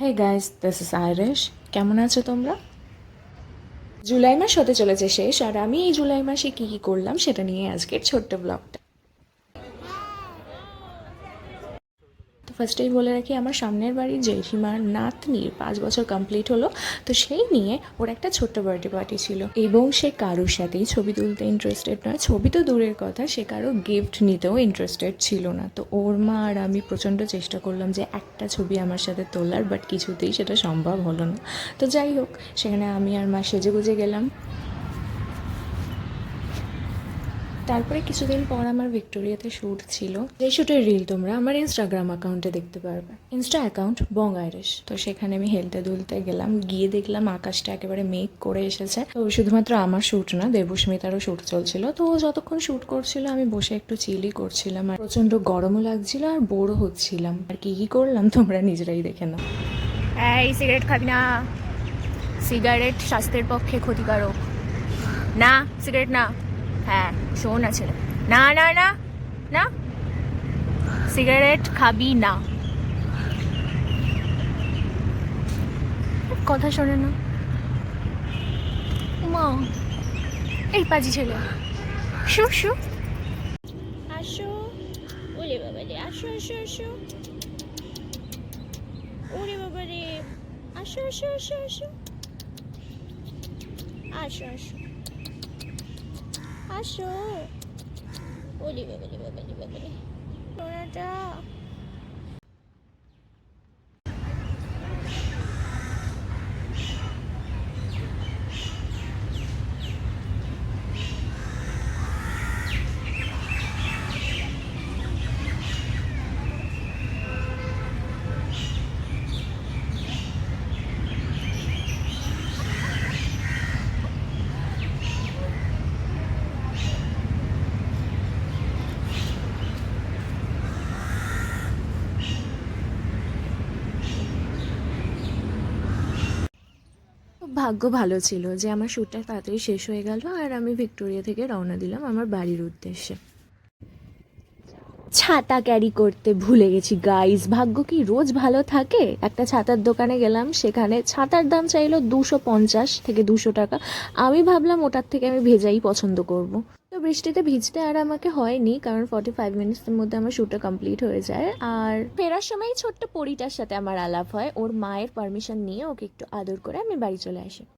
Hey guys, this is Irish. কেমন আছো তোমরা? জুলাই মাস হতে চলেছে শেষ, আর আমি এই জুলাই মাসে কী কী করলাম সেটা নিয়ে আজকের ছোট্ট ব্লগটা। তো ফার্স্টেই বলে রাখি, আমার সামনের বাড়ির জেঠিমার নাতনির 5 বছর কমপ্লিট হলো। তো সেই নিয়ে ওর একটা ছোট্ট বার্থডে পার্টি ছিল, এবং সে কারোর সাথেই ছবি তুলতে ইন্টারেস্টেড নয়। ছবি তো দূরের কথা, সে কারো গিফট নিতেও ইন্টারেস্টেড ছিল না। তো ওর মা আর আমি প্রচণ্ড চেষ্টা করলাম যে একটা ছবি আমার সাথে তোলার, বাট কিছুতেই সেটা সম্ভব হলো না। তো যাই হোক, সেখানে আমি আর মা সেজেগুজে গেলাম। তারপরে কিছুদিন পর আমার ভিক্টোরিয়াতে শ্যুট ছিল। এই শ্যুটের রিল তোমরা আমার ইনস্টাগ্রাম অ্যাকাউন্টে দেখতে পারবে। ইনস্টা অ্যাকাউন্ট বং আইরিশ। তো সেখানে আমি হেলতে দুলতে গেলাম, গিয়ে দেখলাম আকাশটা একেবারে মেঘ করে এসেছে। তো শুধুমাত্র আমার শ্যুট না, দেবস্মিতারও শ্যুট চলছিল। তো ও যতক্ষণ শ্যুট করছিল আমি বসে একটু চিলই করছিলাম, আর প্রচণ্ড গরমও লাগছিল আর বোরও হচ্ছিলাম। আর কি কি করলাম তোমরা নিজেরাই দেখে নাও। এই সিগারেট খাবি না, সিগারেট স্বাস্থ্যের পক্ষে ক্ষতিকারক। না সিগারেট না। হ্যাঁ শোন আছে, না না না না, সিগারেট খাবি না। কথা শোনে না মা, এই পাজি ছেলে। শু শু, আসো। ওরে বাবা রে, আসো আসো আসো। ওরে বাবা রে, আসো আসো আসো আসো। আসো আসো আসো। ওরে বাবা রে বাবা রে বাবা রে, সোনাটা। ভাগ্য ভালো ছিল যে আমার শ্যুটটা তাড়াতাড়ি শেষ হয়ে গেল, আর আমি ভিক্টোরিয়া থেকে রওনা দিলাম আমার বাড়ির উদ্দেশ্যে। ছাতা ক্যারি করতে ভুলে গেছি গাইস। ভাগ্য কি রোজ ভালো থাকে? একটা ছাতার দোকানে গেলাম, সেখানে ছাতার দাম চাইলো 250 থেকে 200 টাকা। আমি ভাবলাম ওটার থেকে আমি ভেজাই পছন্দ করব। তো বৃষ্টিতে ভিজতে আর আমাকে হয়নি, কারণ 45 মিনিটসের মধ্যে আমার শ্যুটটা কমপ্লিট হয়ে যায়। আর ফেরার সময় ছোট্ট পরিটার সাথে আমার আলাপ হয়। ওর মায়ের পারমিশন নিয়ে ওকে একটু আদর করে আমি বাড়ি চলে আসি।